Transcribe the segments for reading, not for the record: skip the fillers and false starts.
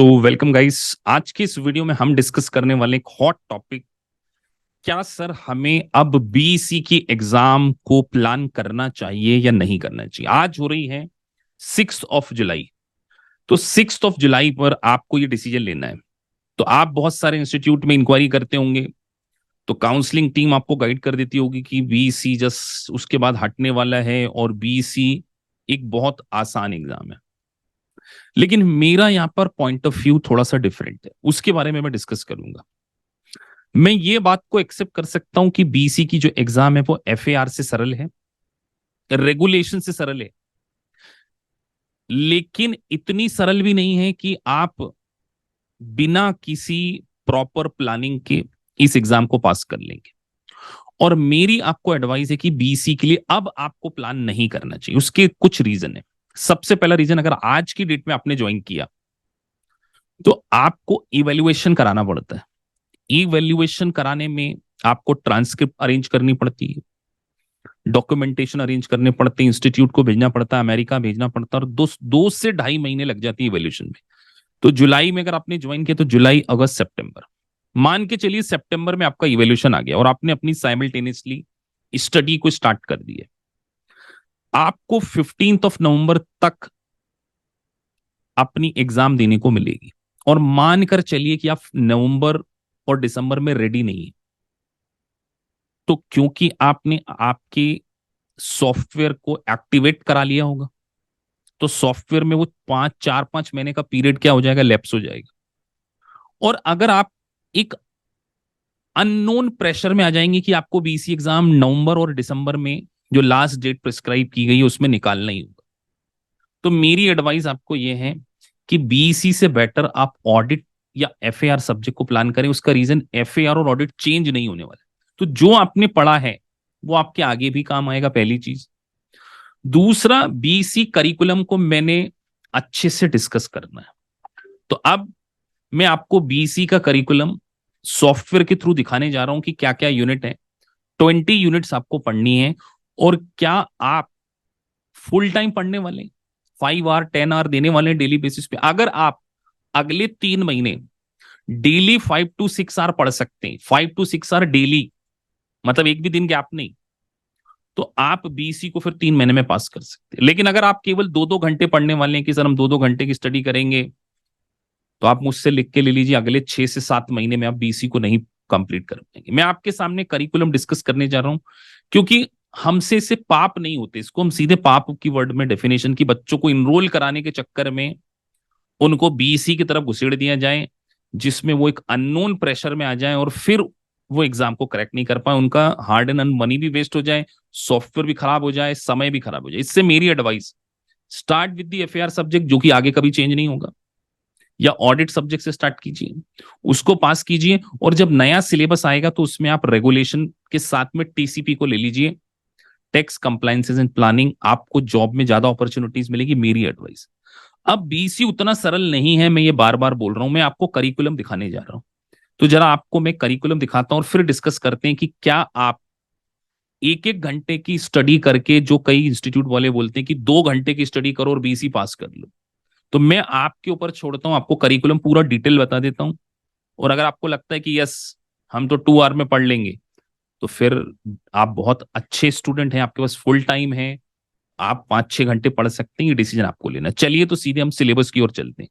तो welcome guys. आज की इस वीडियो में हम डिस्कस करने वाले एक हॉट टॉपिक, क्या सर हमें अब बीईसी की एग्जाम को प्लान करना चाहिए या नहीं करना चाहिए। आज हो रही है 6 जुलाई। तो 6 जुलाई पर आपको ये डिसीजन लेना है। तो आप बहुत सारे इंस्टीट्यूट में इंक्वायरी करते होंगे, तो काउंसलिंग टीम आपको गाइड कर देती होगी कि बीईसी जस्ट उसके बाद हटने वाला है और बीईसी एक बहुत आसान एग्जाम है। लेकिन मेरा यहां पर पॉइंट ऑफ व्यू थोड़ा सा डिफरेंट है, उसके बारे में मैं डिस्कस करूंगा। मैं ये बात को एक्सेप्ट कर सकता हूं कि बीसी की जो एग्जाम है वो एफएआर से सरल है, रेगुलेशन से सरल है, लेकिन इतनी सरल भी नहीं है कि आप बिना किसी प्रॉपर प्लानिंग के इस एग्जाम को पास कर लेंगे। और मेरी आपको एडवाइस है कि बीसी के लिए अब आपको प्लान नहीं करना चाहिए। उसके कुछ रीजन है। सबसे पहला रीजन, अगर आज की डेट में आपने ज्वाइन किया तो आपको इवेल्युएशन कराना पड़ता है। इवेल्युएशन कराने में आपको ट्रांसक्रिप्ट अरेंज करनी पड़ती है, डॉक्यूमेंटेशन अरेंज करने पड़ते हैं, इंस्टीट्यूट को भेजना पड़ता है, अमेरिका भेजना पड़ता है, और 2 से ढाई महीने लग जाती है इवेल्यूशन में। तो जुलाई में अगर आपने ज्वाइन किया तो जुलाई अगस्त सितंबर, मान के चलिए सितंबर में आपका इवेल्यूशन आ गया और आपने अपनी साइमल्टेनियसली स्टडी को स्टार्ट कर दिया। आपको 15 नवंबर तक अपनी एग्जाम देने को मिलेगी, और मानकर चलिए कि आप नवंबर और दिसंबर में रेडी नहीं है, तो क्योंकि आपने आपके सॉफ्टवेयर को एक्टिवेट करा लिया होगा, तो सॉफ्टवेयर में वो 4-5 महीने का पीरियड क्या हो जाएगा, लैप्स हो जाएगा। और अगर आप एक अननोन प्रेशर में आ जाएंगे कि आपको बीसी एग्जाम नवंबर और दिसंबर में जो लास्ट डेट प्रिस्क्राइब की गई है उसमें निकालना ही होगा, तो मेरी एडवाइस आपको यह है कि बीसी से बेटर आप ऑडिट या एफएआर सब्जेक्ट को प्लान करें। उसका रीजन, एफएआर और ऑडिट चेंज नहीं होने वाला। तो जो आपने पढ़ा है वो आपके आगे भी काम आएगा, पहली चीज। दूसरा, बीसी करिकुलम को मैंने अच्छे से डिस्कस करना है। तो अब मैं आपको बीसी का करिकुलम सॉफ्टवेयर के थ्रू दिखाने जा रहा हूं कि क्या क्या यूनिट है। 20 यूनिट्स आपको पढ़नी है। और क्या आप फुल टाइम पढ़ने वाले, 5 आवर 10 आवर देने वाले डेली बेसिस पे? अगर आप अगले 3 महीने डेली 5 to 6 आवर पढ़ सकते हैं, 5 to 6 आवर डेली, मतलब एक भी दिन गैप नहीं, तो आप बीसी को फिर 3 महीने में पास कर सकते हैं। लेकिन अगर आप केवल 2-2 घंटे पढ़ने वाले हैं कि सर हम 2-2 घंटे की स्टडी करेंगे, तो आप मुझसे लिख के ले लीजिए, अगले 6 से 7 महीने में आप बीसी को नहीं कंप्लीट कर पाएंगे। मैं आपके सामने करिकुलम डिस्कस करने जा रहा हूं, क्योंकि हमसे इसे पाप नहीं होते, इसको हम सीधे पाप की वर्ड में डेफिनेशन की बच्चों को इनरोल कराने के चक्कर में उनको बीसी की तरफ घुसेड़ दिया जाए, जिसमें वो एक अननोन प्रेशर में आ जाए और फिर वो एग्जाम को क्रैक नहीं कर पाए, उनका हार्ड एंड अर्न मनी भी वेस्ट हो जाए, सॉफ्टवेयर भी खराब हो जाए, समय भी खराब हो जाए। इससे मेरी advice, start with the FAR subject जो कि आगे कभी चेंज नहीं होगा, या ऑडिट सब्जेक्ट से स्टार्ट कीजिए, उसको पास कीजिए, और जब नया सिलेबस आएगा तो उसमें आप रेगुलेशन के साथ में टीसीपी को ले लीजिए, टैक्स कंप्लायंसेस एंड प्लानिंग। आपको जॉब में ज्यादा अपॉर्चुनिटीज मिलेगी, मेरी एडवाइस। अब बीसी उतना सरल नहीं है, मैं ये बार बार बोल रहा हूं, मैं आपको करिकुलम दिखाने जा रहा हूं। तो जरा आपको मैं करिकुलम दिखाता हूं और फिर डिस्कस करते हैं कि क्या आप 1-1 घंटे की स्टडी करके, जो कई इंस्टीट्यूट वाले बोलते हैं कि 2 घंटे की स्टडी करो और बीसी पास कर लो, तो मैं आपके ऊपर छोड़ता हूं। आपको करिकुलम पूरा डिटेल बता देता हूं, और अगर आपको लगता है कि यस हम तो 2 आवर में पढ़ लेंगे, तो फिर आप बहुत अच्छे स्टूडेंट हैं, आपके पास फुल टाइम है, आप 5-6 घंटे पढ़ सकते हैं। ये डिसीजन आपको लेना। चलिए तो सीधे हम सिलेबस की ओर चलते हैं।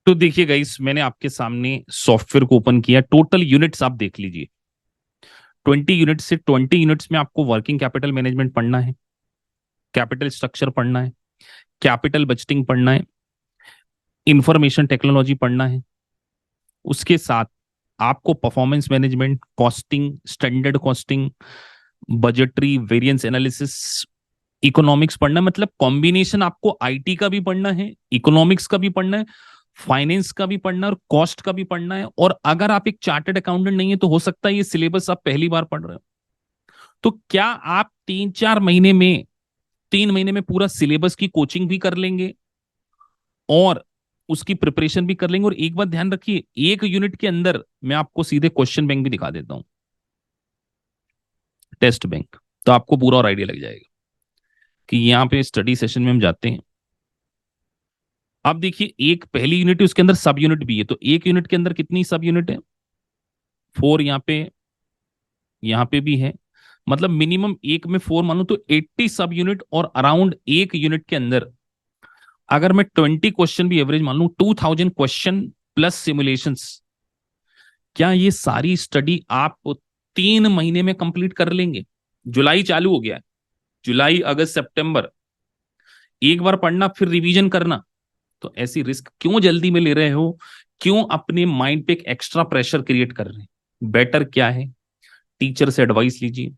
तो देखिए गाइस, मैंने आपके सामने सॉफ्टवेयर को ओपन किया। टोटल यूनिट्स आप देख लीजिए, 20 यूनिट से 20 यूनिट्स में आपको वर्किंग कैपिटल मैनेजमेंट पढ़ना है, कैपिटल स्ट्रक्चर पढ़ना है, कैपिटल बजटिंग पढ़ना है, इंफॉर्मेशन टेक्नोलॉजी पढ़ना है। उसके साथ आपको performance management, costing, standard costing, budgetary variance analysis, economics पढ़ना है। मतलब कॉम्बिनेशन आपको आईटी का भी पढ़ना है, इकोनॉमिक्स का भी पढ़ना है, फाइनेंस का भी पढ़ना है, और कॉस्ट का भी पढ़ना है। और अगर आप एक चार्टर्ड अकाउंटेंट नहीं है तो हो सकता है ये सिलेबस आप पहली बार पढ़ रहे हो, तो क्या आप 3-4 महीने में, 3 महीने में पूरा सिलेबस की कोचिंग भी कर लेंगे और उसकी प्रिपरेशन भी कर लेंगे? और एक बात ध्यान रखिए, एक यूनिट के अंदर मैं आपको सीधे क्वेश्चन बैंक भी दिखा देता हूं, टेस्ट बैंक, तो आपको पूरा और आइडिया लग जाएगा कि यहाँ पे स्टडी सेशन में हम जाते हैं, अब देखिए, एक पहली यूनिट है, उसके अंदर सब यूनिट भी है, तो एक यूनिट के अंदर कितनी सब यूनिट है? 4 यहाँ पे भी है। मतलब मिनिमम एक में 4 मानू तो 80 सब यूनिट, और अराउंड एक यूनिट के अंदर अगर मैं 20 क्वेश्चन भी एवरेज मान लू, 2000 क्वेश्चन प्लस सिमुलेशंस, क्या ये सारी स्टडी आप 3 महीने में कंप्लीट कर लेंगे? जुलाई चालू हो गया है, जुलाई अगस्त सितंबर, एक बार पढ़ना फिर रिवीजन करना। तो ऐसी रिस्क क्यों जल्दी में ले रहे हो? क्यों अपने माइंड पे एक एक्स्ट्रा प्रेशर क्रिएट कर रहे हैं? बेटर क्या है, टीचर से एडवाइस लीजिए,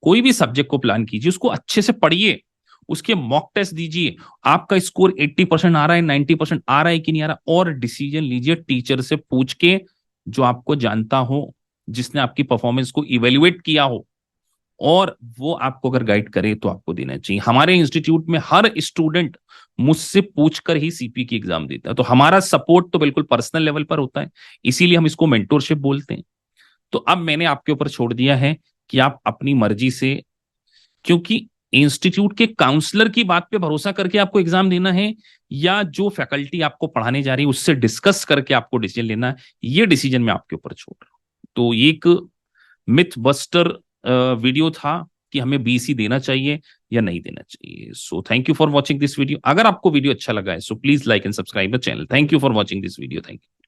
कोई भी सब्जेक्ट को प्लान कीजिए, उसको अच्छे से पढ़िए, उसके मॉक टेस्ट दीजिए, आपका स्कोर 80% आ रहा है, 90% आ रहा है कि नहीं आ रहा, और डिसीजन लीजिए टीचर से पूछ के, जो आपको जानता हो, जिसने आपकी परफॉर्मेंस को इवेल्युएट किया हो, और वो आपको अगर गाइड करे तो आपको देना चाहिए। हमारे इंस्टीट्यूट में हर स्टूडेंट मुझसे पूछकर ही सीपी की एग्जाम देता है, तो हमारा सपोर्ट तो बिल्कुल पर्सनल लेवल पर होता है, इसीलिए हम इसको मेंटोरशिप बोलते हैं। तो अब मैंने आपके ऊपर छोड़ दिया है कि आप अपनी मर्जी से, क्योंकि इंस्टीट्यूट के काउंसलर की बात पे भरोसा करके आपको एग्जाम देना है, या जो फैकल्टी आपको पढ़ाने जा रही है उससे डिस्कस करके आपको डिसीजन लेना है, ये डिसीजन मैं आपके ऊपर छोड़ रहा हूं। तो एक मिथ बस्टर वीडियो था कि हमें बीसी देना चाहिए या नहीं देना चाहिए। So thank you for watching this video. अगर आपको वीडियो अच्छा लगा है, so please like and subscribe the channel. Thank you for watching this video. Thank you.